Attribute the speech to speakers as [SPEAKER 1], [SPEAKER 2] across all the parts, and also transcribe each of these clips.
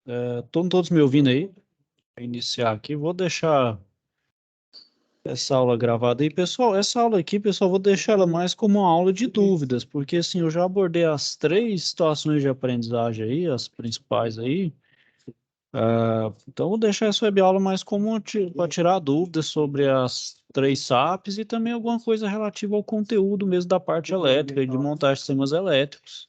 [SPEAKER 1] Estão todos me ouvindo aí? Vou iniciar aqui. Vou deixar essa aula gravada aí. Pessoal, essa aula aqui, pessoal, vou deixar ela mais como uma aula de dúvidas, porque assim, eu já abordei as três situações de aprendizagem aí, as principais aí. Então, vou deixar essa web aula mais como para tirar dúvidas sobre as três SAPs e também alguma coisa relativa ao conteúdo mesmo da parte elétrica e de montar sistemas elétricos.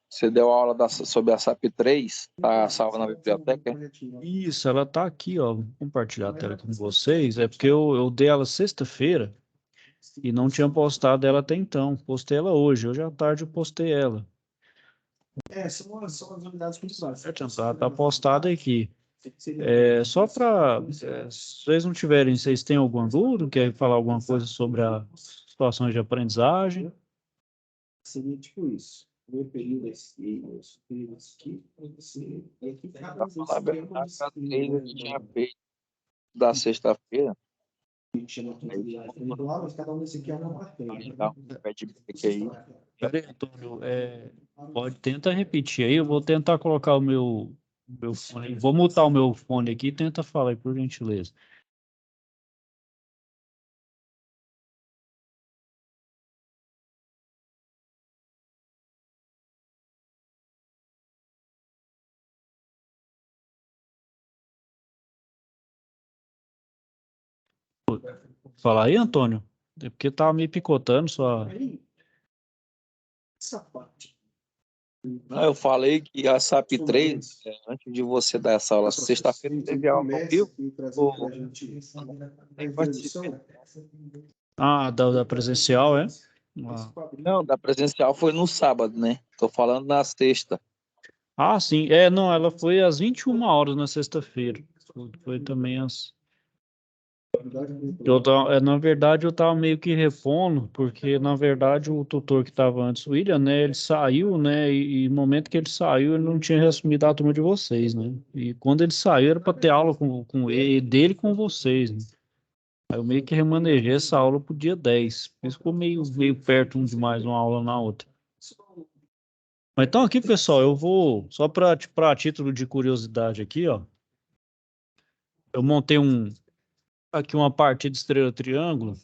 [SPEAKER 2] Você deu aula sobre a SAP 3, tá salva na biblioteca?
[SPEAKER 1] Isso, ela tá aqui, ó. Vou compartilhar a tela com vocês. É porque eu dei ela sexta-feira e não tinha postado ela até então. Postei ela hoje à tarde eu postei ela. São as unidades principais. Certo, tá postada aqui. Só para, se vocês não tiverem, vocês têm alguma dúvida, querem falar alguma coisa sobre as situações de aprendizagem? Seria tipo isso. Meu período aqui, os períodos aqui, você, e aqui cada
[SPEAKER 2] Pra
[SPEAKER 1] vez
[SPEAKER 2] falar a
[SPEAKER 1] que é uma
[SPEAKER 2] verdade, a 3
[SPEAKER 1] disciplina,
[SPEAKER 2] eu tinha feito da sexta-feira,
[SPEAKER 1] chama
[SPEAKER 2] aí eu
[SPEAKER 1] atividade curricular, mas cada um desse aqui é uma
[SPEAKER 2] vou
[SPEAKER 1] matéria.
[SPEAKER 2] dar um feedback aí.
[SPEAKER 1] Peraí, Antônio, pode tentar repetir aí, eu vou tentar colocar o meu fone, vou mutar o meu fone aqui e tenta falar aí, por gentileza. Fala aí, Antônio. É porque tava me picotando só. Essa parte.
[SPEAKER 2] Não, eu falei que a SAP 3, antes de você dar essa aula, sexta-feira teve aula ao vivo, ou nem participei.
[SPEAKER 1] Da presencial, é?
[SPEAKER 2] Não, da presencial foi no sábado, né? Tô falando na sexta.
[SPEAKER 1] Sim. Não, ela foi às 21 horas na sexta-feira. Foi também às. Na verdade, eu tava meio que repondo, porque, na verdade, o tutor que estava antes, o William, né, ele saiu, né, e no momento que ele saiu, ele não tinha reassumido a turma de vocês, né, e quando ele saiu, era para ter aula com ele, dele com vocês, né. Aí eu meio que remanejei essa aula pro dia 10, por isso ficou meio perto um de mais uma aula na outra. Mas então aqui, pessoal, eu vou, só para título de curiosidade aqui, ó, eu montei aqui uma partida estrela triângulo,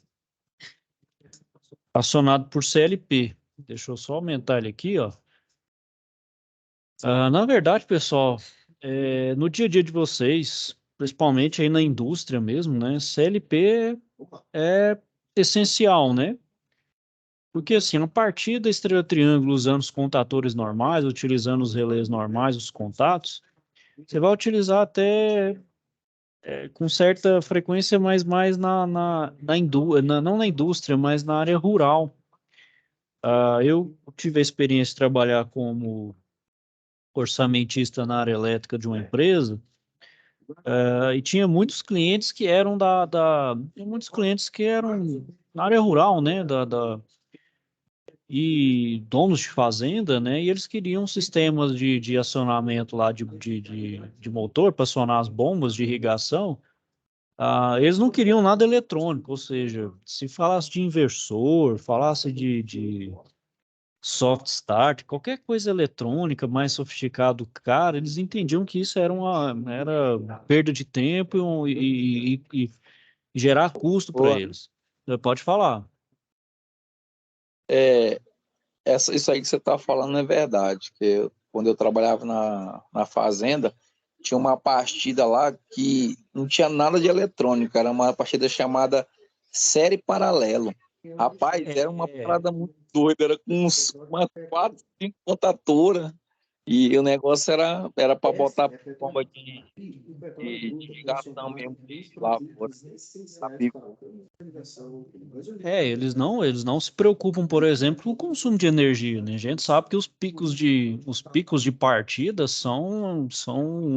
[SPEAKER 1] acionado por CLP. Deixa eu só aumentar ele aqui, ó. Na verdade, pessoal, no dia a dia de vocês, principalmente aí na indústria mesmo, né? CLP é essencial, né? Porque assim, a partir da estrela triângulo usando os contatores normais, utilizando os relés normais, os contatos, você vai utilizar até com certa frequência, mas mais não na indústria, mas na área rural. Eu tive a experiência de trabalhar como orçamentista na área elétrica de uma empresa, e tinha muitos clientes que eram muitos clientes que eram na área rural, né, e donos de fazenda, né, e eles queriam sistemas de acionamento lá de motor para acionar as bombas de irrigação. Eles não queriam nada eletrônico, ou seja, se falasse de inversor, falasse de soft start, qualquer coisa eletrônica mais sofisticado, cara, eles entendiam que isso era perda de tempo e gerar custo para
[SPEAKER 2] Boa.
[SPEAKER 1] eles. Pode falar.
[SPEAKER 2] É, isso aí que você está falando é verdade, que quando eu trabalhava na fazenda, tinha uma partida lá que não tinha nada de eletrônica, era uma partida chamada Série Paralelo. Rapaz, era uma parada muito doida, era com umas 4, 5 contatoras, e o negócio era para botar bomba de irrigação mesmo, de lavoura, sabe?
[SPEAKER 1] Eles não se preocupam, por exemplo, com o consumo de energia, né? A gente sabe que os picos de partida são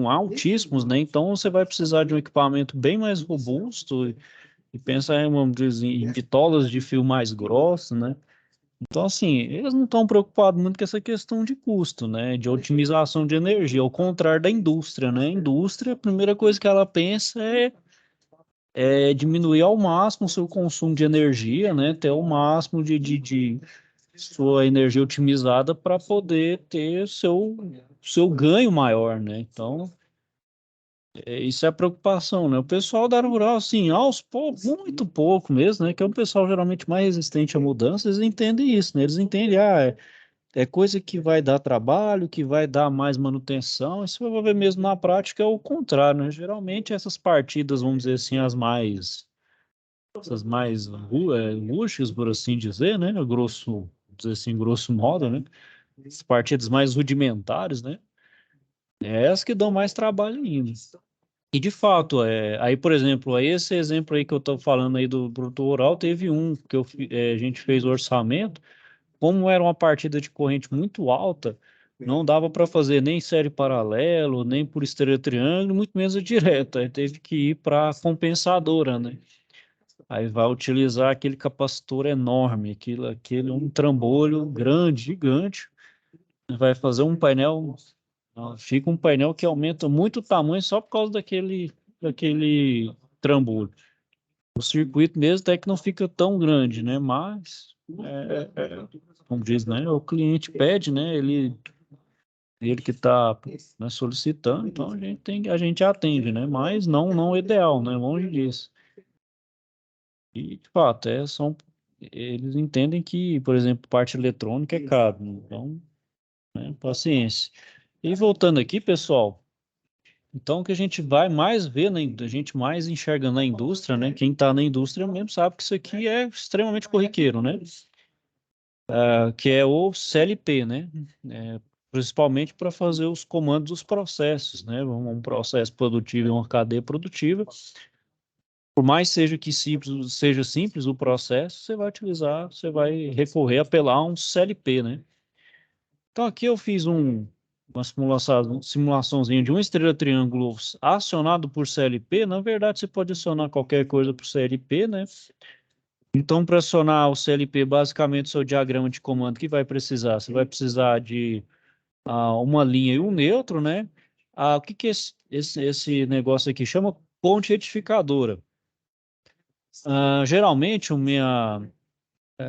[SPEAKER 1] altíssimos, né? Então você vai precisar de um equipamento bem mais robusto e pensa vamos dizer, em bitolas de fio mais grosso, né? Então, assim, eles não estão preocupados muito com essa questão de custo, né? De otimização de energia, ao contrário da indústria, né? A indústria, a primeira coisa que ela pensa é é diminuir ao máximo o seu consumo de energia, né? Ter o máximo de sua energia otimizada para poder ter seu ganho maior, né? Então, isso é a preocupação, né? O pessoal da área rural, assim, aos poucos, muito pouco mesmo, né? Que é o pessoal geralmente mais resistente à mudança, eles entendem isso, né? Eles entendem, é coisa que vai dar trabalho, que vai dar mais manutenção. Isso eu vou ver mesmo na prática é o contrário, né? Geralmente essas partidas, vamos dizer assim, essas mais rústicas, por assim dizer, né? Grosso, dizer assim, grosso modo, né? As partidas mais rudimentares, né? É as que dão mais trabalho ainda. E de fato, aí, por exemplo, aí esse exemplo aí que eu estou falando aí do produtor rural, teve um que a gente fez o orçamento, como era uma partida de corrente muito alta, não dava para fazer nem série paralelo, nem por esteira triângulo, muito menos a direta. Aí teve que ir para a compensadora, né? Aí vai utilizar aquele capacitor enorme, aquele um trambolho grande, gigante, vai fazer um painel, fica um painel que aumenta muito o tamanho só por causa daquele trambolho. O circuito mesmo até que não fica tão grande, né? Mas, como diz, né? O cliente pede, né? Ele que está, né, solicitando, então a gente atende, né? Mas não o ideal, né? Longe disso. E, de fato, eles entendem que, por exemplo, parte eletrônica é caro, né? Então, né, paciência. E voltando aqui, pessoal, então o que a gente vai mais ver, a gente mais enxerga na indústria, né? Quem está na indústria mesmo sabe que isso aqui é extremamente corriqueiro, né? Que é o CLP, né? É, principalmente para fazer os comandos dos processos, né? Um processo produtivo e uma cadeia produtiva. Por mais seja simples o processo, você vai recorrer, apelar a um CLP, né? Então aqui eu fiz uma simulaçãozinha de uma estrela triângulo acionado por CLP. Na verdade, você pode acionar qualquer coisa por CLP, né? Então, para acionar o CLP, basicamente, o seu diagrama de comando que vai precisar, você vai precisar de uma linha e um neutro, né? O que que esse negócio aqui chama? Ponte retificadora. Geralmente, a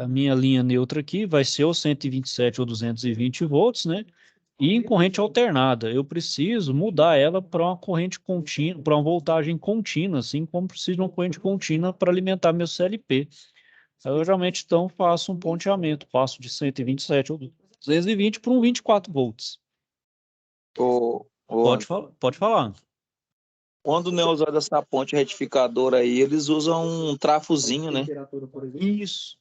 [SPEAKER 1] minha linha neutra aqui vai ser ou 127 ou 220 volts, né? E em corrente alternada, eu preciso mudar ela para uma corrente contínua, para uma voltagem contínua, assim como preciso de uma corrente contínua para alimentar meu CLP. Eu geralmente então faço um ponteamento, passo de 127 ou 220 para um 24 volts.
[SPEAKER 2] Ô,
[SPEAKER 1] Pode falar.
[SPEAKER 2] quando não é usada essa ponte retificadora aí, eles usam um trafozinho, né?
[SPEAKER 1] Isso.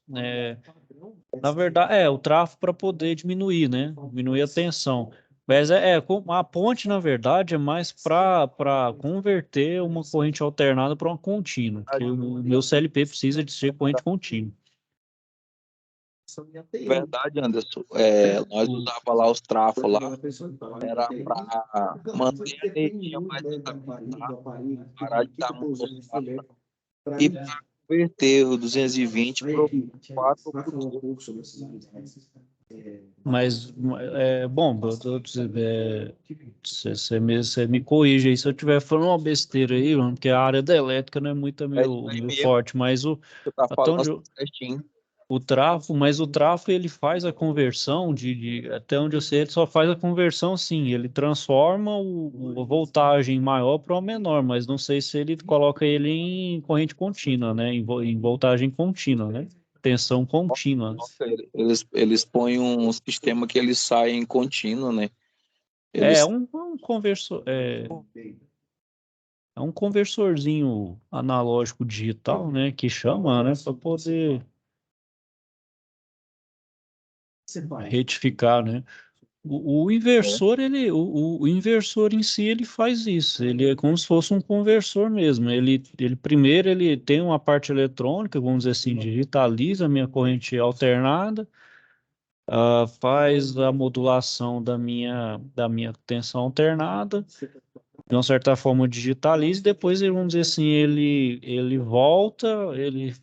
[SPEAKER 1] Na verdade, o tráfego para poder diminuir, né? Diminuir a tensão. Mas a ponte, na verdade, é mais para converter uma corrente alternada para uma contínua, que o meu CLP precisa de ser corrente contínua.
[SPEAKER 2] Verdade, Anderson. Nós usava lá os trafos lá, era para manter a energia mais estabilizada, parar de dar muita oscilação e para converter o 220 para o 4 por 2.
[SPEAKER 1] Mas, bom, você me corrige aí se eu estiver falando uma besteira aí, mano, porque a área da elétrica não é muito
[SPEAKER 2] É isso aí
[SPEAKER 1] meu
[SPEAKER 2] mesmo,
[SPEAKER 1] forte, mas
[SPEAKER 2] você está
[SPEAKER 1] até
[SPEAKER 2] falando
[SPEAKER 1] onde
[SPEAKER 2] certinho.
[SPEAKER 1] o trafo ele faz a conversão até onde eu sei, ele só faz a conversão, sim, ele transforma a voltagem maior para uma menor, mas não sei se ele coloca ele em corrente contínua, né, em voltagem contínua, né, tensão contínua.
[SPEAKER 2] Eles põem um sistema que eles saem contínuo, né?
[SPEAKER 1] É
[SPEAKER 2] Eles
[SPEAKER 1] um conversor, é um conversorzinho analógico digital, né, que chama, né, para poder retificar, né. O inversor, o inversor em si, ele faz isso. Ele é como se fosse um conversor mesmo. Ele primeiro ele tem uma parte eletrônica, vamos dizer assim, digitaliza a minha corrente alternada, faz a modulação da minha tensão alternada, de uma certa forma digitaliza, e depois, vamos dizer assim, ele volta, ele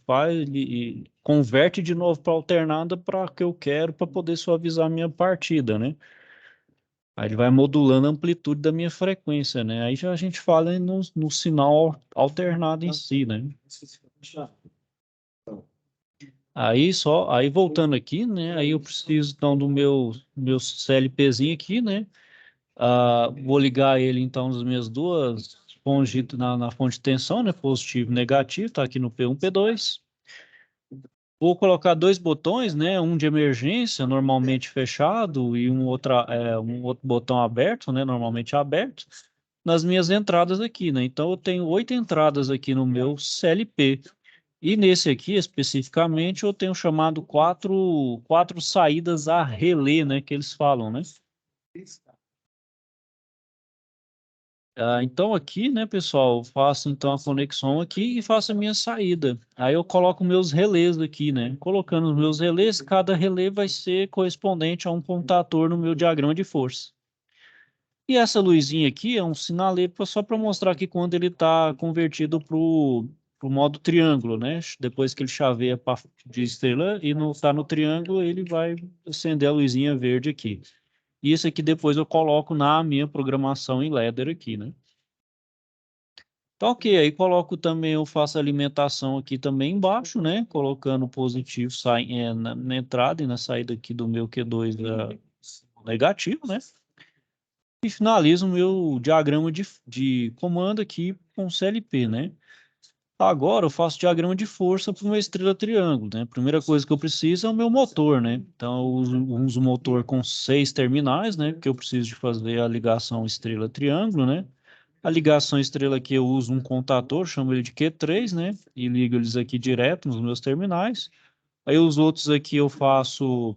[SPEAKER 1] converte de novo para alternada para que eu quero, para poder suavizar a minha partida, né? Aí ele vai modulando a amplitude da minha frequência, né? Aí já a gente fala no sinal alternado em si, né? Aí voltando aqui, né? Aí eu preciso então do meu CLPzinho aqui, né? Vou ligar ele então nas minhas duas fontes na fonte de tensão, né? Positivo e negativo, tá aqui no P1, P2. Vou colocar dois botões, né? Um de emergência, normalmente fechado, e um outro botão aberto, né? Normalmente aberto, nas minhas entradas aqui, né? Então eu tenho 8 entradas aqui no meu CLP. E nesse aqui, especificamente, eu tenho chamado quatro saídas a relé, né? Que eles falam, né? Então aqui, né, pessoal, eu faço então a conexão aqui e faço a minha saída. Aí eu coloco meus relés aqui, né? Colocando os meus relés, cada relé vai ser correspondente a um contator no meu diagrama de força. E essa luzinha aqui é um sinaleiro só para mostrar que quando ele está convertido para o modo triângulo, né? Depois que ele chaveia de estrela e está no triângulo, ele vai acender a luzinha verde aqui. E isso aqui depois eu coloco na minha programação em ladder aqui, né? Tá ok, aí coloco também, eu faço alimentação aqui também embaixo, né? Colocando positivo na entrada e na saída aqui do meu Q2 negativo, né? E finalizo o meu diagrama de comando aqui com CLP, né? Agora eu faço diagrama de força para uma estrela triângulo, né? A primeira coisa que eu preciso é o meu motor, né? Então eu uso um motor com 6 terminais, né? Porque eu preciso de fazer a ligação estrela triângulo, né? A ligação estrela aqui eu uso um contator, chamo ele de Q3, né? E ligo eles aqui direto nos meus terminais. Aí os outros aqui eu faço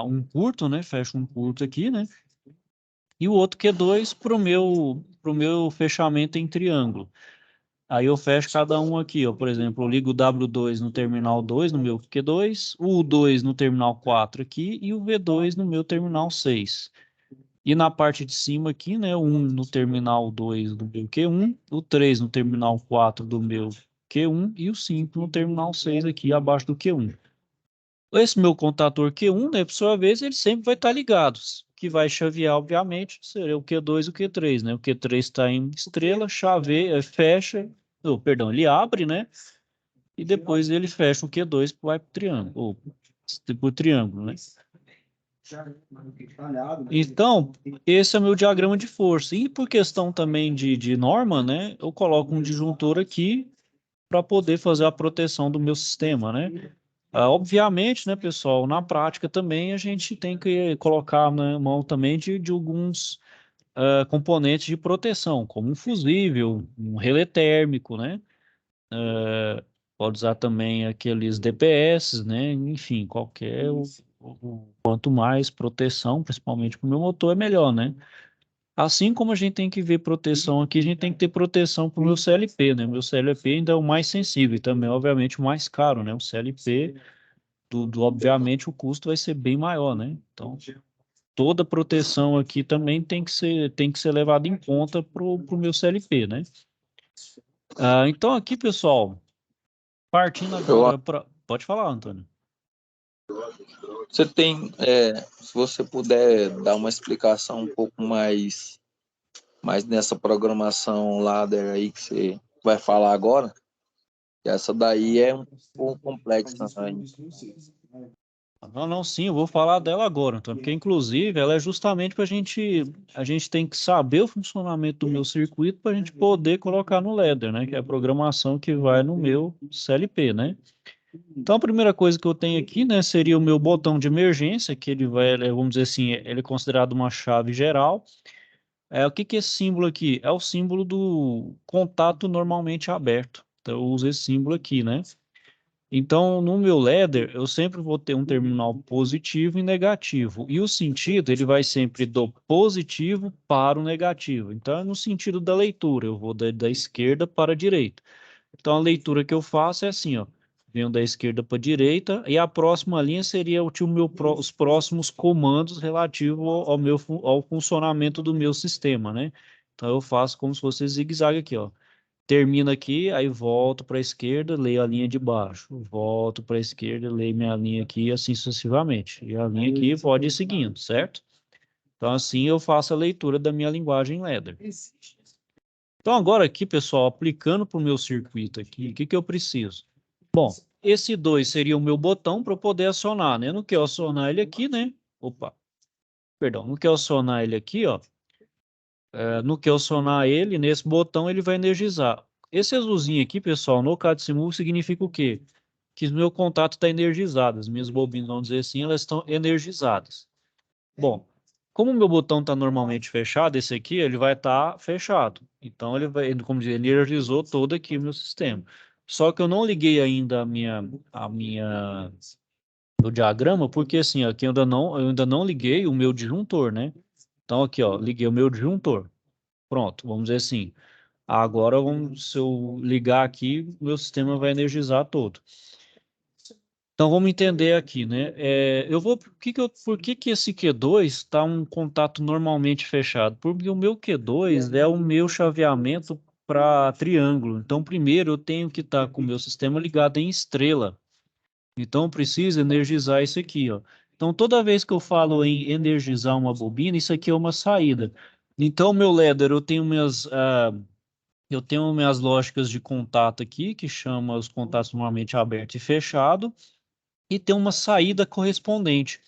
[SPEAKER 1] um curto, né? Fecho um curto aqui, né? E o outro Q2 pro meu fechamento em triângulo. Aí eu fecho cada um aqui, ó. Por exemplo, eu ligo o W2 no terminal 2, no meu Q2, o U2 no terminal 4 aqui e o V2 no meu terminal 6. E na parte de cima aqui, né, o 1 no terminal 2 do meu Q1, o 3 no terminal 4 do meu Q1 e o 5 no terminal 6 aqui abaixo do Q1. Esse meu contator Q1, né, por sua vez, ele sempre vai estar ligado. O que vai chavear, obviamente, seria o Q2 e o Q3, né? O Q3 está em estrela, chaveia, fecha, perdão, ele abre, né? E depois ele fecha o Q2 vai para o triângulo, ou para o triângulo, né? Então, esse é o meu diagrama de força. E por questão também de norma, né? Eu coloco um disjuntor aqui para poder fazer a proteção do meu sistema, né? Obviamente, né, pessoal, na prática também a gente tem que colocar na mão também de alguns componentes de proteção, como um fusível, um relé térmico, né? Pode usar também aqueles DPS, né? Enfim, quanto mais proteção, principalmente para o meu motor, é melhor, né? Assim como a gente tem que ver proteção aqui, a gente tem que ter proteção para o meu CLP, né? Meu CLP ainda é o mais sensível e também, obviamente, o mais caro, né? O CLP, obviamente, o custo vai ser bem maior, né? Então, toda proteção aqui também tem que ser levada em conta para o meu CLP, né? Então, aqui, pessoal, partindo
[SPEAKER 2] Eu,
[SPEAKER 1] agora para. Pode falar, Antônio.
[SPEAKER 2] você tem, se você puder dar uma explicação um pouco mais nessa programação ladder aí que você vai falar agora, que essa daí é um pouco complexa ainda.
[SPEAKER 1] Não, não, sim, eu vou falar dela agora, Antônio, porque inclusive ela é justamente para a gente tem que saber o funcionamento do meu circuito para a gente poder colocar no ladder, né? Que é a programação que vai no meu CLP, né? Então a primeira coisa que eu tenho aqui, né, seria o meu botão de emergência, que vamos dizer assim, ele é considerado uma chave geral. O que que é esse símbolo aqui? É o símbolo do contato normalmente aberto. Então eu uso esse símbolo aqui, né? Então, no meu ladder, eu sempre vou ter um terminal positivo e negativo. E o sentido, ele vai sempre do positivo para o negativo. Então, é no sentido da leitura, eu vou da esquerda para a direita. Então, a leitura que eu faço é assim, ó. Venho da esquerda para a direita, e a próxima linha seria os próximos comandos relativos ao funcionamento do meu sistema, né? Então, eu faço como se fosse zigue-zague aqui, ó. termina aqui, aí volto para a esquerda, leio a linha de baixo. Volto para a esquerda, leio minha linha aqui, assim sucessivamente. E a linha aqui pode ir seguindo, certo? Então, assim eu faço a leitura da minha linguagem ladder. Então, agora aqui, pessoal, aplicando para o meu circuito aqui, o que que eu preciso? Bom, esse 2 seria o meu botão para eu poder acionar, né? No que eu acionar ele aqui, né? Opa, perdão. No que eu acionar ele aqui, ó. No que eu acionar ele, nesse botão, ele vai energizar. Esse azulzinho aqui, pessoal, no CAD-Simul significa o quê? Que o meu contato está energizado. As minhas bobinas, vamos dizer assim, elas estão energizadas. Bom, como o meu botão está normalmente fechado, esse aqui ele vai estar fechado. Então ele vai, como dizer, energizou todo aqui o meu sistema. Só que eu não liguei ainda o diagrama, porque assim, aqui eu ainda não liguei o meu disjuntor, né? Então aqui, ó, liguei o meu disjuntor. Pronto, vamos dizer assim. Agora, se eu ligar aqui, o meu sistema vai energizar todo. Então vamos entender aqui, né? Por que que esse Q2 está um contato normalmente fechado? Porque o meu Q2 é o meu chaveamento para triângulo. Então, primeiro eu tenho que estar com o meu sistema ligado em estrela. Então, eu preciso energizar isso aqui, ó. Então, toda vez que eu falo em energizar uma bobina, isso aqui é uma saída. Então, meu ladder, eu tenho minhas lógicas de contato aqui, que chama os contatos normalmente aberto e fechado e tem uma saída correspondente.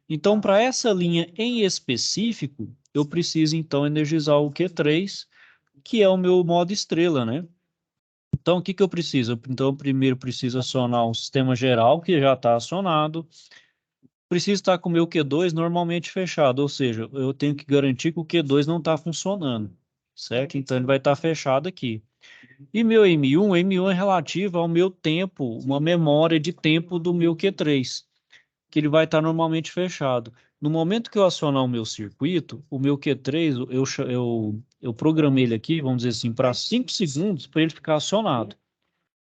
[SPEAKER 1] Então, para essa linha em específico, eu preciso então energizar o Q3, que é o meu modo estrela, né? Então, o que que eu preciso? Então, eu primeiro preciso acionar um sistema geral, que já está acionado. Preciso estar com o meu Q2 normalmente fechado, ou seja, eu tenho que garantir que o Q2 não está funcionando, certo? Então, ele vai estar fechado aqui. E meu M1 é relativo ao meu tempo, uma memória de tempo do meu Q3, que ele vai estar normalmente fechado. No momento que eu acionar o meu circuito, o meu Q3, eu programei ele aqui, vamos dizer assim, para 5 segundos para ele ficar acionado,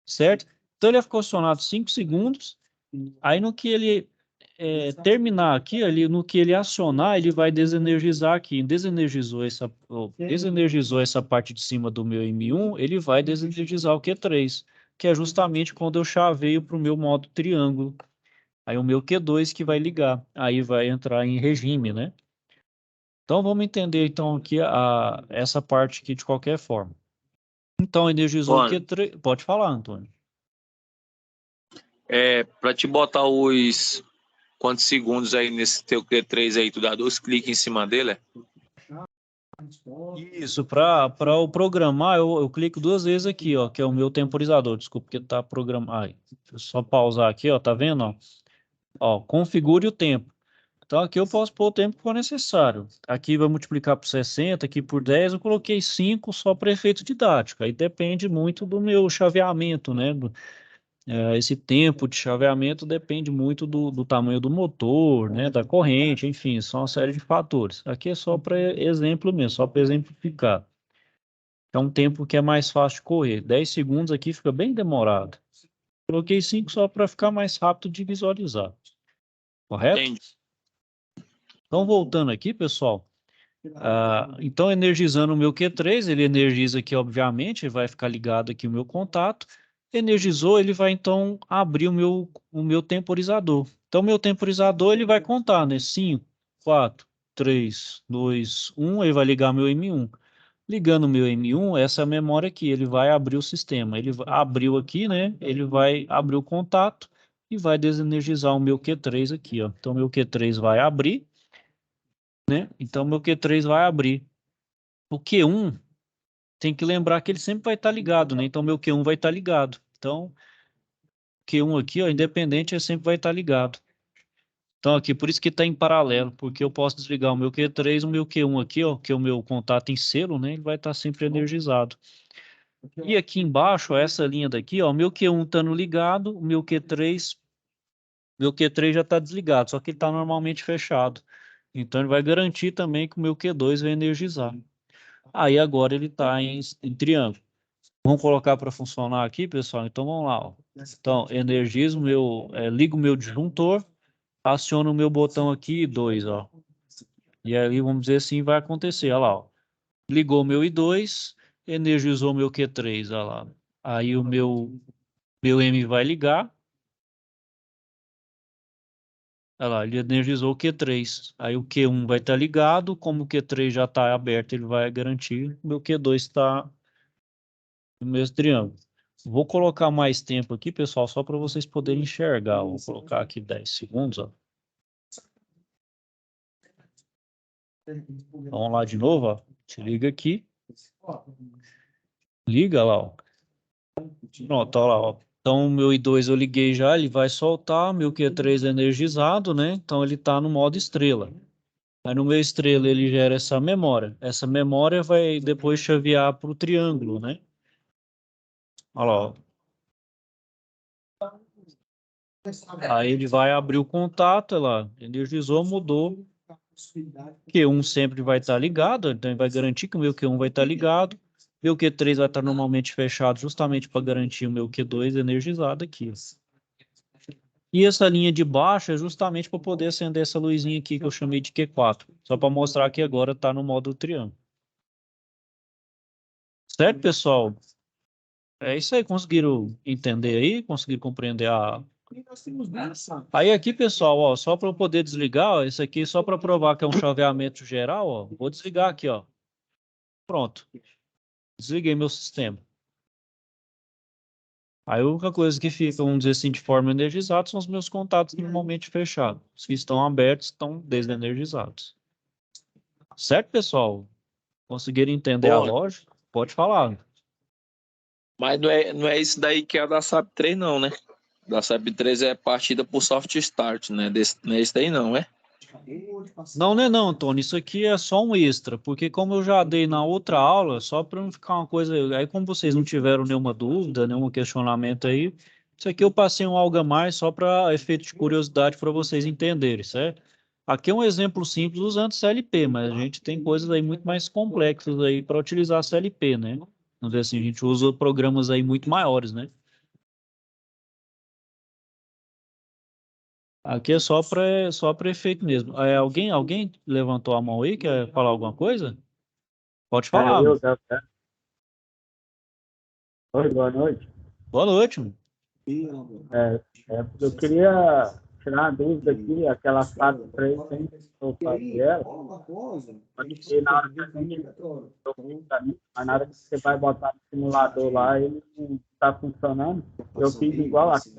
[SPEAKER 1] certo? Então ele vai ficar acionado 5 segundos, aí no que ele terminar aqui, no que ele acionar, ele vai desenergizar aqui. Desenergizou essa parte de cima do meu M1, ele vai desenergizar o Q3, que é justamente quando eu chaveio para o meu modo triângulo. Aí o meu Q2 que vai ligar, aí vai entrar em regime, né? Então vamos entender então aqui essa parte aqui de qualquer forma. Então energizou o
[SPEAKER 3] Mano,
[SPEAKER 1] Q3, pode falar, Antônio.
[SPEAKER 3] para te botar os quantos segundos aí nesse teu Q3 aí, tu dá 2 cliques em cima dele, é?
[SPEAKER 1] Isso, para o programar, eu clico 2 vezes aqui, ó, que é o meu temporizador. Desculpa, porque tá programado. Deixa eu só pausar aqui, ó, tá vendo, ó? Ó, configure o tempo. Então aqui eu posso pôr o tempo que for necessário. Aqui vai multiplicar por 60, aqui por 10, eu coloquei 5 só para efeito didático. Aí depende muito do meu chaveamento, né? Esse tempo de chaveamento depende muito do tamanho do motor, né? Da corrente, enfim, são uma série de fatores. Aqui é só para exemplo mesmo, só para exemplificar. É um tempo que é mais fácil de correr. 10 segundos aqui fica bem demorado. Coloquei 5 só para ficar mais rápido de visualizar. Correto?
[SPEAKER 3] Entendi.
[SPEAKER 1] Então, voltando aqui, pessoal. Então, energizando o meu Q3, ele energiza aqui, obviamente, vai ficar ligado aqui o meu contato. Energizou, ele vai então abrir o meu temporizador. Então, meu temporizador ele vai contar, né? 5, 4, 3, 2, 1, ele vai ligar meu M1. Ligando o meu M1, essa memória aqui, ele vai abrir o sistema. Ele abriu aqui, né? Ele vai abrir o contato e vai desenergizar o meu Q3 aqui, ó. Então, meu Q3 vai abrir, né? Então, meu Q3 vai abrir. O Q1 tem que lembrar que ele sempre vai estar ligado, né? Então, meu Q1 vai estar ligado. Então, Q1 aqui, ó, independente, ele sempre vai estar ligado. Então, aqui, por isso que está em paralelo, porque eu posso desligar o meu Q3, o meu Q1 aqui, ó, que é o meu contato em selo, né? Ele vai estar sempre energizado. E aqui embaixo, ó, essa linha daqui, ó, o meu Q1 estando ligado, o meu Q3 já está desligado, só que ele está normalmente fechado. Então, ele vai garantir também que o meu Q2 vai energizar. Aí, agora ele está em triângulo. Vamos colocar para funcionar aqui, pessoal? Então, vamos lá, ó. Então, energizo ligo o meu disjuntor, aciono o meu botão aqui, 2, ó. E aí, vamos dizer assim, vai acontecer, olha lá, ó. Ligou o meu I2, energizou meu Q3, olha lá. Aí o meu M vai ligar. Olha lá, ele energizou o Q3. Aí o Q1 vai estar ligado. Como o Q3 já está aberto, ele vai garantir. O meu Q2 está no mesmo triângulo. Vou colocar mais tempo aqui, pessoal, só para vocês poderem enxergar. Vou colocar aqui 10 segundos. Ó. Vamos lá de novo. Ó. Te liga aqui. Liga lá. Ó. Pronto, olha lá. Ó. Então, o meu I2 eu liguei já, ele vai soltar. Meu Q3 é energizado, né? Então, ele está no modo estrela. Aí no meu estrela ele gera essa memória. Essa memória vai depois chavear para o triângulo, né? Olha lá. Ó. Aí ele vai abrir o contato, lá, energizou, mudou. Q1 sempre vai estar ligado, então ele vai garantir que o meu Q1 vai estar ligado. Meu Q3 vai estar normalmente fechado, justamente para garantir o meu Q2 energizado aqui. E essa linha de baixo é justamente para poder acender essa luzinha aqui que eu chamei de Q4. Só para mostrar que agora está no modo triângulo. Certo, pessoal? É isso aí, conseguiram entender aí? Conseguiram compreender a... Aí aqui, pessoal, ó, só para eu poder desligar, ó, isso aqui só para provar que é um chaveamento geral, ó, vou desligar aqui, ó. Pronto. Desliguei meu sistema. Aí a única coisa que fica, vamos dizer assim, de forma energizada são os meus contatos normalmente fechados. Os que estão abertos estão desenergizados. Certo, pessoal? Conseguiram entender a
[SPEAKER 3] Bom,
[SPEAKER 1] lógica? Pode falar.
[SPEAKER 3] mas não é isso daí que é a da SAP 3, não, né? Da SAP 3 é partida por soft start, né? Não é isso daí, não, é?
[SPEAKER 1] Não, não é não, Antônio. Isso aqui é só um extra, porque como eu já dei na outra aula, só para não ficar uma coisa... Aí como vocês não tiveram nenhuma dúvida, nenhum questionamento aí, isso aqui eu passei um algo a mais só para efeito de curiosidade para vocês entenderem, certo? Aqui é um exemplo simples usando CLP, mas a gente tem coisas aí muito mais complexas aí para utilizar CLP, né? Vamos dizer assim, a gente usa programas aí muito maiores, né? Aqui é só para efeito mesmo. É, alguém levantou a mão aí, quer falar alguma coisa? Pode falar, mano.
[SPEAKER 4] Oi, boa noite.
[SPEAKER 1] Boa noite, mano.
[SPEAKER 4] Eu queria tirar uma dúvida aqui, aquela fase 3, sem eu fazer ela, porque na hora que a gente mas na hora que você vai botar no simulador lá, ele não está funcionando. Eu fiz igual aqui.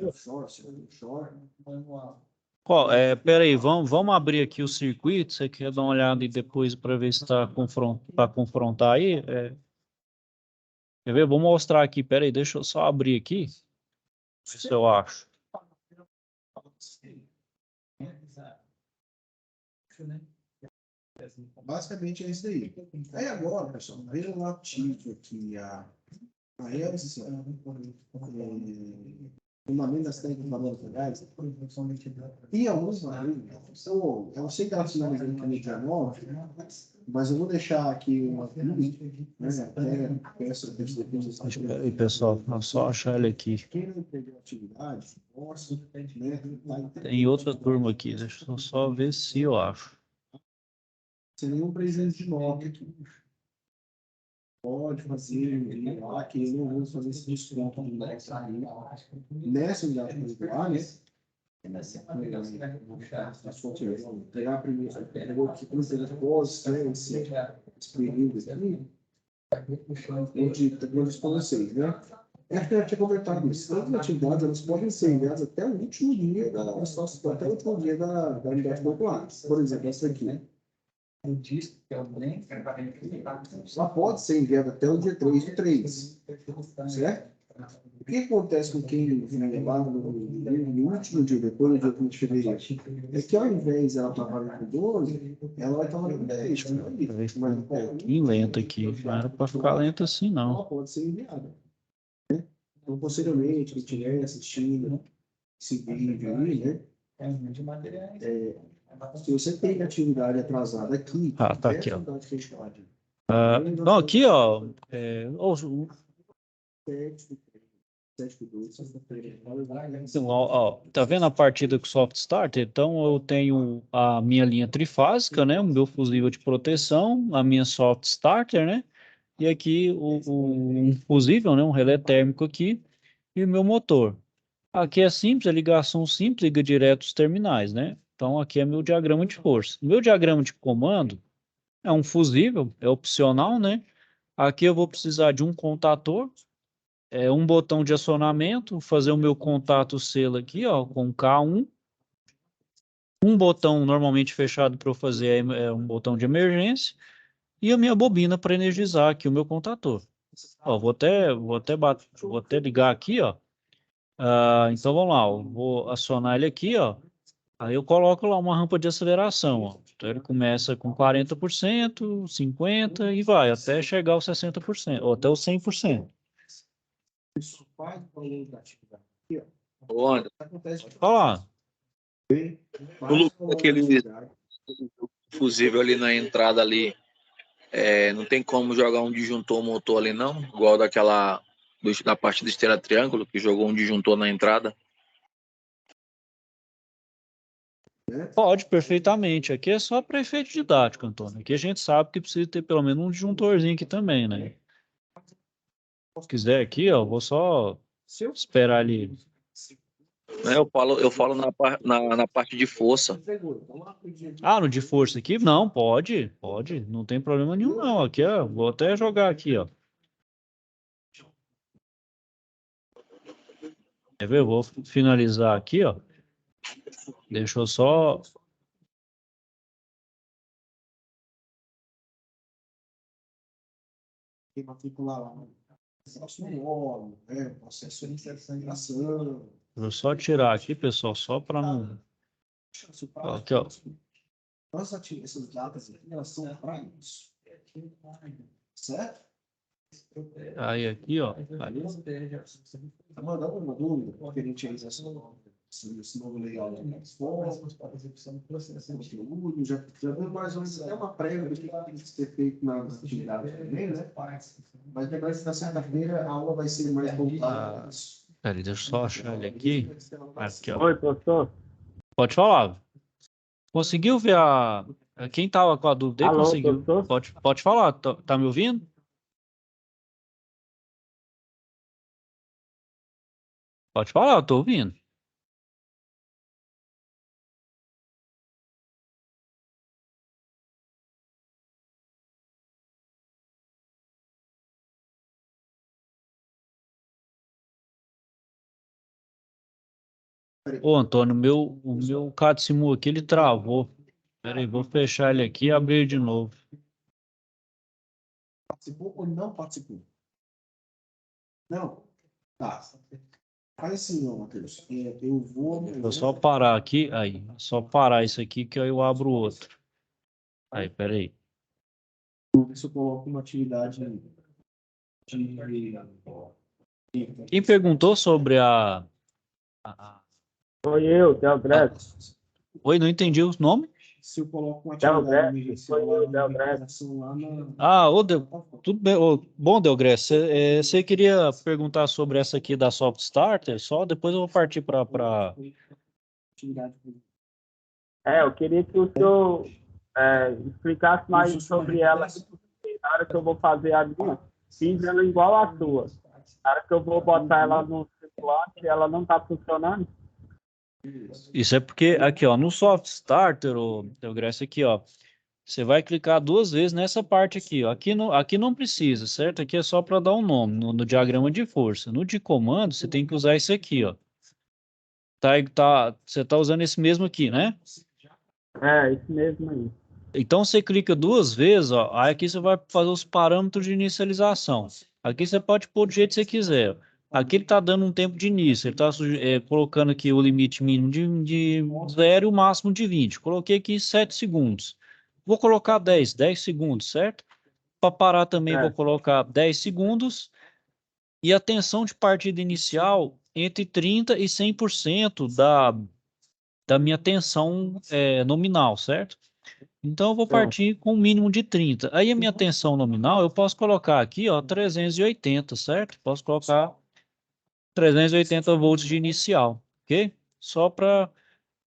[SPEAKER 1] Peraí, vamos abrir aqui o circuito. Você quer dar uma olhada e depois para ver se está para confrontar aí? Quer ver? Vou mostrar aqui. Peraí, deixa eu só abrir aqui. Ver se eu acho.
[SPEAKER 5] Basicamente é isso daí. Aí agora, pessoal, veja lá ativo aqui a Elsa, o nome das técnicas de valores legais, e alguns eu não sei que ela se nome aqui no 19, mas eu vou deixar aqui uma peço
[SPEAKER 1] Espera aí, pessoal. Vou só achar ele aqui.
[SPEAKER 5] quem não entendeu a atividade, posso, né?
[SPEAKER 1] Tem outra turma aqui. Deixa eu só ver se eu acho.
[SPEAKER 5] Sem nenhum presente de nota aqui. Pode fazer lá, que eu não vou fazer esse desconto nessa unidade curricular, né? Pegar primeiro, pegou aqui para os pós, né? Esse período aqui, onde para vocês, né? Eu tinha comentado isso. Todas as atividades elas podem ser enviadas até o último dia da unidade curricular. Por exemplo, essa aqui, né? Só pode ser enviado até o dia 3/3, certo? O que acontece com quem vem lá no último dia, depois do dia 20 de fevereiro? É que ao invés de ela estar valendo 12, ela vai estar valendo 10.
[SPEAKER 1] Mas um pouquinho lento aqui. Não era para ficar lento assim, não.
[SPEAKER 5] Ela pode ser enviada. Então, posteriormente, quem estiver assistindo esse vídeo aí, né? Se você tem atividade atrasada aqui,
[SPEAKER 1] Tá aqui, ó. Não, aqui, ó. Então, ó, tá vendo a partida com Soft Starter? Então, eu tenho a minha linha trifásica, né? O meu fusível de proteção, a minha Soft Starter, né? e aqui um fusível, né, um relé térmico aqui, e o meu motor. Aqui é simples, é ligação simples, liga direto os terminais, né? Então aqui é meu diagrama de força. Meu diagrama de comando é um fusível, é opcional, né? Aqui eu vou precisar de um contator, um botão de acionamento, fazer o meu contato selo aqui, ó, com K1. Um botão normalmente fechado para eu fazer é um botão de emergência. E a minha bobina para energizar aqui o meu contator. Ó, vou até ligar aqui, ó. Então vamos lá, eu vou acionar ele aqui, ó. Aí eu coloco lá uma rampa de aceleração, ó. Então ele começa com 40%, 50% e vai até chegar aos 60%, ou até os 100%.
[SPEAKER 5] Isso faz valor da atividade. Aqui, ó.
[SPEAKER 3] Ô, Anderson,
[SPEAKER 5] Acontece
[SPEAKER 1] Pode falar.
[SPEAKER 3] no lugar daquele fusível ali na entrada ali, não tem como jogar um disjuntor motor ali não? Igual da parte da esteira triângulo, que jogou um disjuntor na entrada.
[SPEAKER 1] Pode, perfeitamente. Aqui é só para efeito didático, Antônio. Aqui a gente sabe que precisa ter pelo menos um disjuntorzinho aqui também, né? Se quiser aqui, ó, vou só esperar ali.
[SPEAKER 3] Né? Eu falo na parte de força.
[SPEAKER 1] No de força aqui? Não, pode. Não tem problema nenhum, não. Aqui, ó, vou até jogar aqui, ó. Quer ver? Eu vou finalizar aqui, ó. Deixa eu só...
[SPEAKER 5] matricular lá. Processo no óleo, processo de infiltração.
[SPEAKER 1] Vou só tirar aqui, pessoal, só para não... Aqui, ó.
[SPEAKER 5] Essas datas aqui, elas são para isso. Certo?
[SPEAKER 1] Aí aqui, ó.
[SPEAKER 5] Tá mandando uma dúvida referente a esse novo layout das formas, para execução do processo de conteúdo, já deu mais ou menos até uma prévia do que tem que ser feito na atividade também, né? Mas lembrar que na sexta-feira a aula vai ser mais voltada.
[SPEAKER 1] Peraí, deixa eu só achar ele aqui. Aqui, ó.
[SPEAKER 4] Oi, professor.
[SPEAKER 1] Pode falar. Conseguiu ver quem tava com a dúvida aí?
[SPEAKER 4] Alô,
[SPEAKER 1] Conseguiu.
[SPEAKER 4] professor?
[SPEAKER 1] Pode falar. Tá me ouvindo? Pode falar, eu tô ouvindo. Ô, Antônio, o meu Catsimu aqui, ele travou. Peraí, vou fechar ele aqui e abrir de novo.
[SPEAKER 5] Participou ou não participou? Não? Tá. Faz assim, ó, Matheus. Eu vou.
[SPEAKER 1] Vou só parar aqui. Aí, só parar isso aqui que aí eu abro o outro. Aí, peraí.
[SPEAKER 5] Ver se eu coloco uma atividade de.
[SPEAKER 1] Quem perguntou sobre
[SPEAKER 4] Foi eu, Delgrete.
[SPEAKER 1] Oi, não entendi o nome?
[SPEAKER 5] Se eu coloco uma atividade
[SPEAKER 4] Delgrete,
[SPEAKER 5] emergencial
[SPEAKER 4] foi eu,
[SPEAKER 5] lá na
[SPEAKER 4] Delgrete.
[SPEAKER 5] recuperação lá na.
[SPEAKER 1] Tudo bem. Bom, Delgrés, você queria perguntar sobre essa aqui da Soft Starter? Só depois eu vou partir para...
[SPEAKER 5] Atividade.
[SPEAKER 4] Eu queria que o senhor explicasse mais sobre ela. Na hora que eu vou fazer a minha, fiz ela igual a sua. Na hora que eu vou botar ela no circulante, ela não está funcionando.
[SPEAKER 1] Isso é porque aqui, ó, no Soft Starter, Delgrés, aqui, ó, você vai clicar 2 vezes nessa parte aqui, ó. Aqui não precisa, certo? Aqui é só para dar um nome no diagrama de força. No de comando, você tem que usar isso aqui, ó. Você tá usando esse mesmo aqui, né?
[SPEAKER 4] Isso mesmo aí.
[SPEAKER 1] Então você clica 2 vezes, ó, aí aqui você vai fazer os parâmetros de inicialização. Aqui você pode pôr do jeito que você quiser. Aqui ele está dando um tempo de início, ele está colocando aqui o limite mínimo de 0 e o máximo de 20. Coloquei aqui 7 segundos. Vou colocar 10 segundos, certo? Para parar também vou colocar 10 segundos. E a tensão de partida inicial entre 30% e 100% da minha tensão nominal, certo? Então, eu vou partir com um mínimo de 30. Aí, a minha tensão nominal, eu posso colocar aqui, ó, 380, certo? Posso colocar 380 volts de inicial, ok? Só para...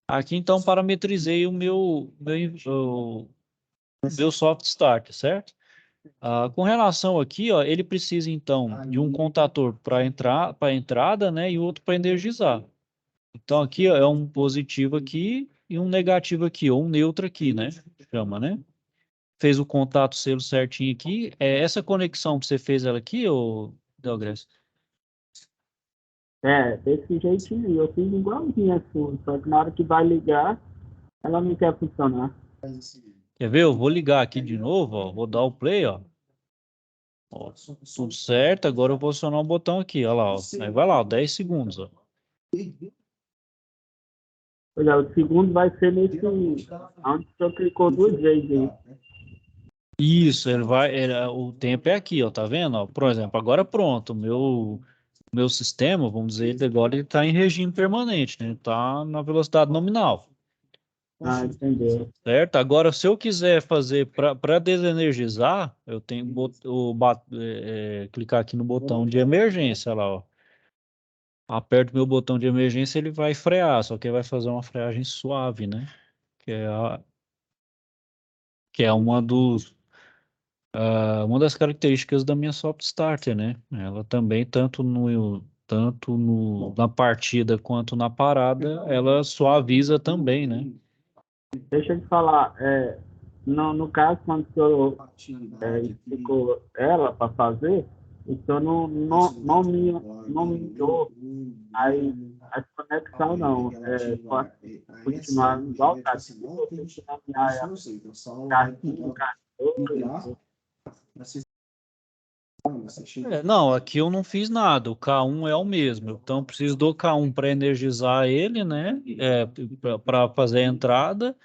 [SPEAKER 1] Aqui, então, parametrizei o meu soft start, certo? Com relação aqui, ó, ele precisa então de um contator para entrada, né, e outro para energizar. Então aqui ó, é um positivo aqui e um negativo aqui, ou um neutro aqui, né? Chama, né? Fez o contato selo certinho aqui. É essa conexão que você fez ela aqui, ô Delgres?
[SPEAKER 4] Desse jeitinho aí. Eu fiz igualzinho a sua, só que na hora que vai ligar, ela não quer funcionar.
[SPEAKER 1] Quer ver? Eu vou ligar aqui de novo, ó. Vou dar o play, ó. Ó, tudo certo. Agora eu vou acionar o botão aqui, ó lá, ó. Aí vai lá, ó, 10 segundos, ó.
[SPEAKER 4] Olha, o segundo vai ser nesse. Onde você clicou 2 vezes aí.
[SPEAKER 1] Isso, o tempo é aqui, ó, tá vendo? Ó, por exemplo, agora pronto, meu sistema, vamos dizer, ele agora ele está em regime permanente, né? Está na velocidade nominal,
[SPEAKER 4] Ah, entendeu.
[SPEAKER 1] certo? Agora, se eu quiser fazer para desenergizar, eu tenho clicar aqui no botão de emergência lá, ó. Aperto meu botão de emergência, ele vai frear, só que ele vai fazer uma freagem suave, né? Que é, que é uma das características da minha Soft Starter, né? Ela também, na partida quanto na parada, ela suaviza também, né?
[SPEAKER 4] Deixa eu te falar, no caso, quando o senhor explicou ela para fazer, o senhor não me enviou aí a conexão, não. Pode continuar igual tá. Se você nomear ela cartinho, cartão,
[SPEAKER 1] Não, aqui eu não fiz nada. O K1 é o mesmo. Então, eu preciso do K1 para energizar ele, né? Para fazer a entrada.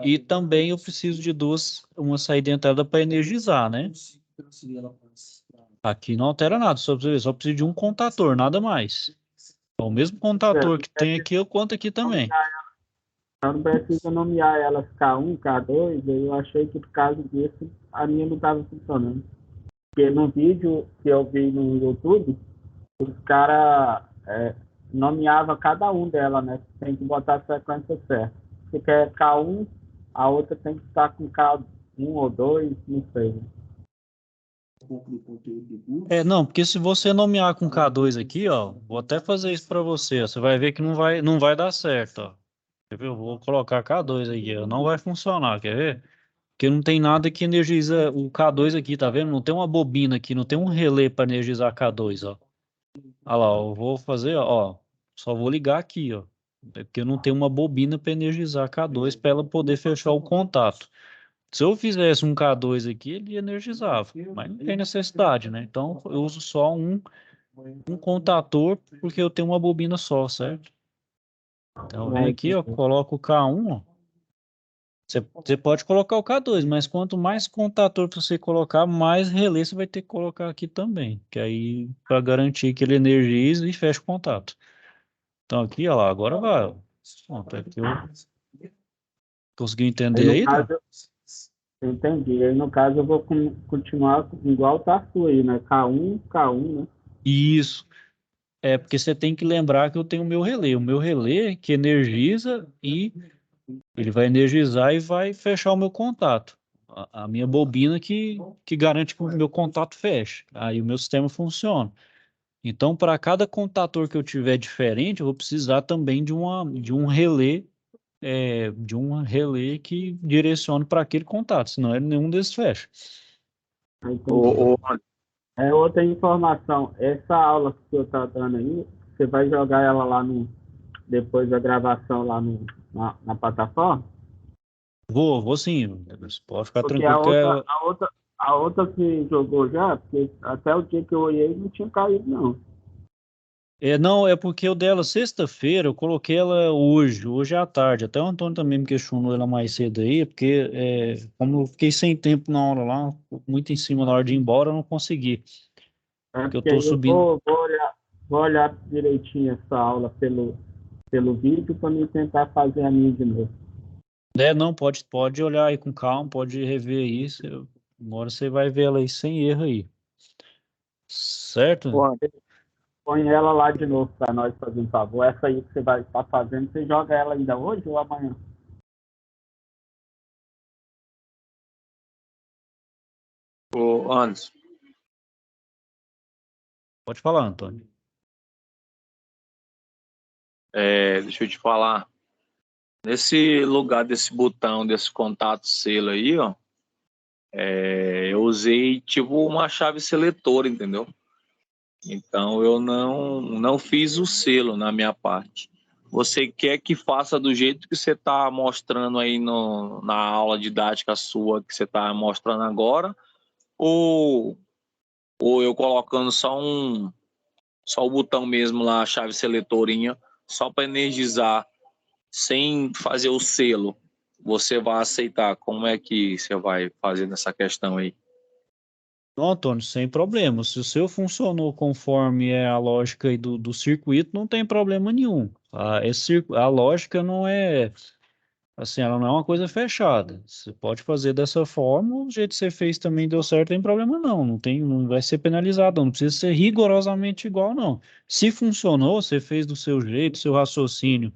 [SPEAKER 1] E também eu preciso de uma saída e entrada para energizar, né? Aqui não altera nada, só preciso de um contator, nada mais. É o mesmo contator que tem aqui, eu conto aqui também.
[SPEAKER 4] eu não preciso nomear elas K1, K2, eu achei que por causa disso a minha não estava funcionando. Porque no vídeo que eu vi no YouTube, os caras nomeavam cada um dela, né? Tem que botar a sequência certa. Se quer K1, a outra tem que estar com K1 ou 2, não sei.
[SPEAKER 1] Não, porque se você nomear com K2 aqui, ó, vou até fazer isso para você, ó, você vai ver que não vai dar certo, ó. Quer ver? Eu vou colocar K2 aqui, ó, não vai funcionar, quer ver? Porque não tem nada que energiza o K2 aqui, tá vendo? Não tem uma bobina aqui, não tem um relé para energizar K2, ó. Olha lá, ó, eu vou fazer, ó, só vou ligar aqui, ó. É porque eu não tenho uma bobina para energizar K2 para ela poder fechar o contato. Se eu fizesse um K2 aqui, ele energizava, mas não tem necessidade, né? Então eu uso só um contator porque eu tenho uma bobina só, certo? Então vem aqui, ó, coloco o K1, ó. Você pode colocar o K2, mas quanto mais contator você colocar, mais relé você vai ter que colocar aqui também, que aí para garantir que ele energize e feche o contato. Então aqui, ó lá, agora vai. Ó. Pronto, aqui eu consegui entender aí, tá?
[SPEAKER 4] Entendi. Aí, no caso, eu vou continuar igual tá a sua aí, né? K1, né?
[SPEAKER 1] Isso. É porque você tem que lembrar que eu tenho o meu relé. O meu relé que energiza e ele vai energizar e vai fechar o meu contato. A minha bobina que garante que o meu contato feche. Aí o meu sistema funciona. Então, para cada contator que eu tiver diferente, eu vou precisar também de um relé que direcione para aquele contato, senão nenhum desses fecha.
[SPEAKER 2] Ô,
[SPEAKER 4] Outra informação, essa aula que o senhor está dando aí, você vai jogar ela lá depois da gravação lá na plataforma?
[SPEAKER 1] Vou sim. Você pode ficar
[SPEAKER 4] Porque
[SPEAKER 1] tranquilo que
[SPEAKER 4] a outra que jogou já, porque até o dia que eu olhei não tinha caído, não.
[SPEAKER 1] Não, é porque eu dela sexta-feira, eu coloquei ela hoje à tarde. Até o Antônio também me questionou ela mais cedo aí, porque como eu fiquei sem tempo na hora lá, muito em cima na hora de ir embora, eu não consegui. Porque eu
[SPEAKER 4] Porque
[SPEAKER 1] tô
[SPEAKER 4] aí eu
[SPEAKER 1] subindo.
[SPEAKER 4] vou olhar direitinho essa aula pelo vídeo para mim tentar fazer a minha de novo.
[SPEAKER 1] Não, pode olhar aí com calma, pode rever isso. Agora você vai ver ela aí sem erro aí. Certo?
[SPEAKER 2] ô,
[SPEAKER 4] Põe ela lá de novo para nós fazer um favor. Essa aí que você vai estar fazendo, você joga ela ainda hoje ou amanhã?
[SPEAKER 3] Ô, Anderson,
[SPEAKER 1] Pode falar, Antônio.
[SPEAKER 3] deixa eu te falar. Nesse lugar desse botão, desse contato selo aí, ó, eu usei tipo uma chave seletora, entendeu? Então eu não fiz o selo na minha parte. Você quer que faça do jeito que você está mostrando aí na aula didática sua que você está mostrando agora, ou, ou eu colocando só o botão mesmo lá, a chave seletorinha, só para energizar, sem fazer o selo? Você vai aceitar? Como é que você vai fazer nessa questão aí?
[SPEAKER 1] Não, Antônio, sem problema. Se o seu funcionou conforme é a lógica aí do circuito, não tem problema nenhum. A lógica não é assim, ela não é uma coisa fechada. Você pode fazer dessa forma, o jeito que você fez também deu certo, não tem problema não. Não vai ser penalizado, não precisa ser rigorosamente igual, não. Se funcionou, você fez do seu jeito, seu raciocínio,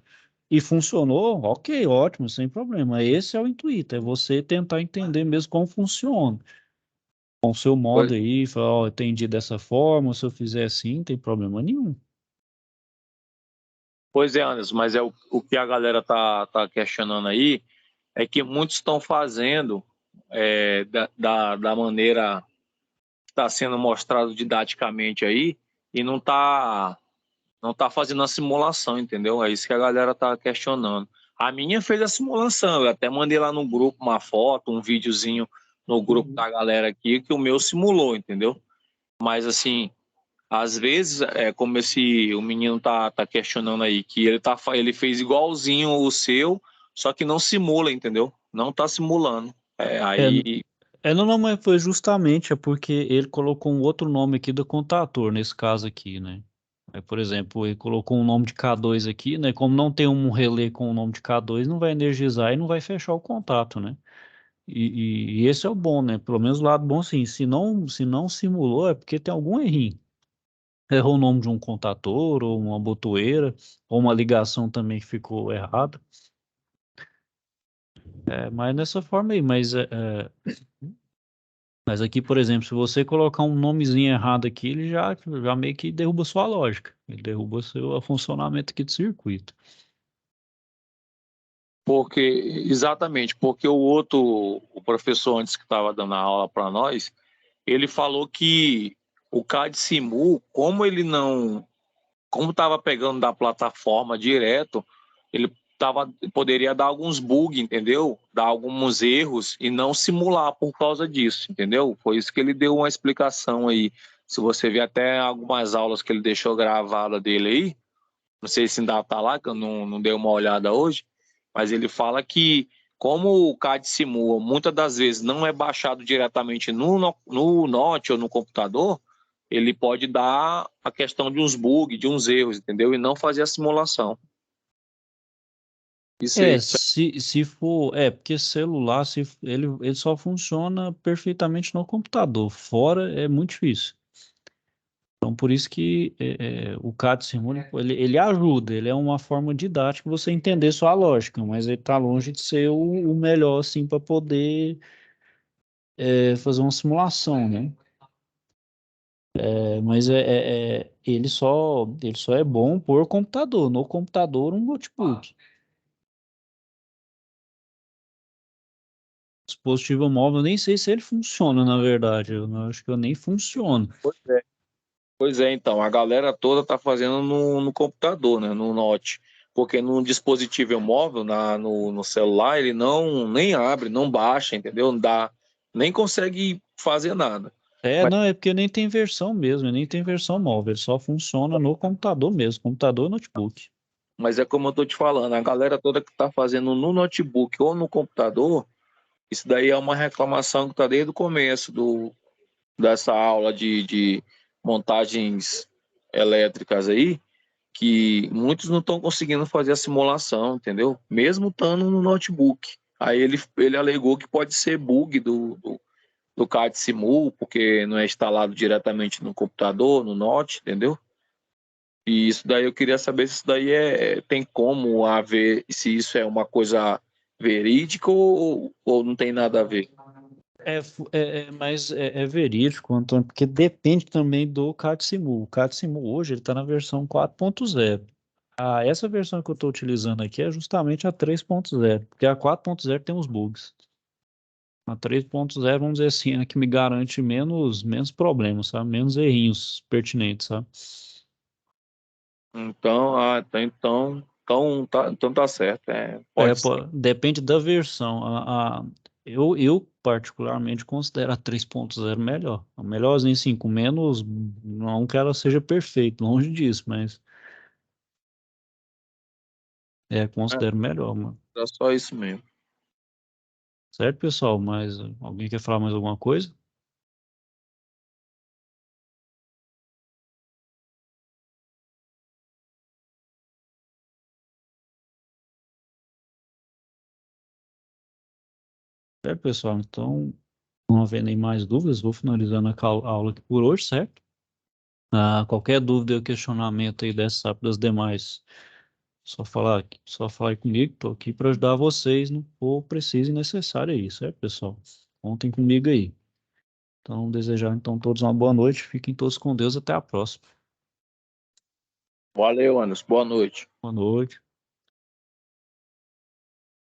[SPEAKER 1] e funcionou, ok, ótimo, sem problema. Esse é o intuito, é você tentar entender mesmo como funciona. Com o seu modo
[SPEAKER 3] Pois,
[SPEAKER 1] aí, falar, ó, entendi dessa forma, se eu fizer assim, não tem problema nenhum.
[SPEAKER 3] pois é, Anderson, mas o que a galera tá questionando aí é que muitos estão fazendo da maneira que está sendo mostrado didaticamente aí e não tá fazendo a simulação, entendeu? É isso que a galera tá questionando. A minha fez a simulação, eu até mandei lá no grupo uma foto, um videozinho no grupo da galera aqui que o meu simulou, entendeu? Mas assim, às vezes, como o menino tá questionando aí, que ele fez igualzinho o seu, só que não simula, entendeu? Não tá simulando.
[SPEAKER 1] É,
[SPEAKER 3] Aí,
[SPEAKER 1] não, mas foi justamente, é porque ele colocou um outro nome aqui do contator, nesse caso aqui, né? Por exemplo, ele colocou um nome de K2 aqui, né? Como não tem um relé com o nome de K2, não vai energizar e não vai fechar o contato, né? E esse é o bom, né? Pelo menos o lado bom, sim. Se não simulou, é porque tem algum errinho. Errou o nome de um contator, ou uma botoeira, ou uma ligação também que ficou errada. Mas nessa forma aí, mas aqui, por exemplo, se você colocar um nomezinho errado aqui, ele já meio que derruba sua lógica. Ele derruba o funcionamento aqui do circuito.
[SPEAKER 3] exatamente, porque o professor antes que estava dando a aula para nós, ele falou que o CAD Simu, como estava pegando da plataforma direto, ele poderia dar alguns bugs, entendeu? Dar alguns erros e não simular por causa disso, entendeu? Foi isso que ele deu uma explicação aí. Se você ver até algumas aulas que ele deixou gravada dele aí, não sei se ainda está lá, que eu não dei uma olhada hoje, mas ele fala que como o CAD simula, muitas das vezes não é baixado diretamente no Note ou no computador, ele pode dar a questão de uns bugs, de uns erros, entendeu? E não fazer a simulação. Isso aí.
[SPEAKER 1] Se for, porque celular, ele só funciona perfeitamente no computador. Fora é muito difícil. Então, por isso que o CAD Simulink, ele ajuda, ele é uma forma didática de você entender sua lógica, mas ele está longe de ser o melhor, assim, para poder fazer uma simulação, né? Mas ele só é bom por computador, no computador, um notebook. Dispositivo móvel, eu nem sei se ele funciona, na verdade, acho que eu nem funciona.
[SPEAKER 3] Pois é, então, a galera toda tá fazendo no computador, né, no Note, porque no dispositivo móvel, no celular, ele nem abre, não baixa, entendeu? Não dá, nem consegue fazer nada. Mas,
[SPEAKER 1] Não, é porque nem tem versão mesmo, nem tem versão móvel, ele só funciona no computador mesmo, computador e notebook.
[SPEAKER 3] mas é como eu tô te falando, a galera toda que tá fazendo no notebook ou no computador, isso daí é uma reclamação que tá desde o começo dessa aula de montagens elétricas aí, que muitos não estão conseguindo fazer a simulação, entendeu? Mesmo estando no notebook. Aí ele alegou que pode ser bug do CAD Simul, porque não é instalado diretamente no computador, no Note, entendeu? E isso daí eu queria saber se isso daí tem como haver, se isso é uma coisa verídica ou não tem nada a ver.
[SPEAKER 1] Mas é verídico, Antônio, porque depende também do CAD-Simu. O CAD-Simu hoje ele está na versão 4.0. Essa versão que eu estou utilizando aqui é justamente a 3.0, porque a 4.0 tem uns bugs. A 3.0, vamos dizer assim, é a que me garante menos problemas, sabe? Menos errinhos pertinentes, sabe?
[SPEAKER 3] Então, então tá certo. Pode ser.
[SPEAKER 1] Depende da versão. Eu particularmente considero a 3.0 melhor. A melhorzinha, assim, com menos. Não que ela seja perfeita, longe disso, mas considero melhor, mano.
[SPEAKER 3] É só isso mesmo.
[SPEAKER 1] Certo, pessoal? Mas alguém quer falar mais alguma coisa? Certo, pessoal? Então, não havendo aí mais dúvidas, vou finalizando a aula aqui por hoje, certo? Qualquer dúvida ou questionamento aí dessa, das demais, só falar aí comigo, estou aqui para ajudar vocês no que for preciso e necessário aí, certo, pessoal? Contem comigo aí. Então, desejar então todos uma boa noite, fiquem todos com Deus, até a próxima.
[SPEAKER 3] Valeu, Anderson. Boa noite.
[SPEAKER 1] Boa noite.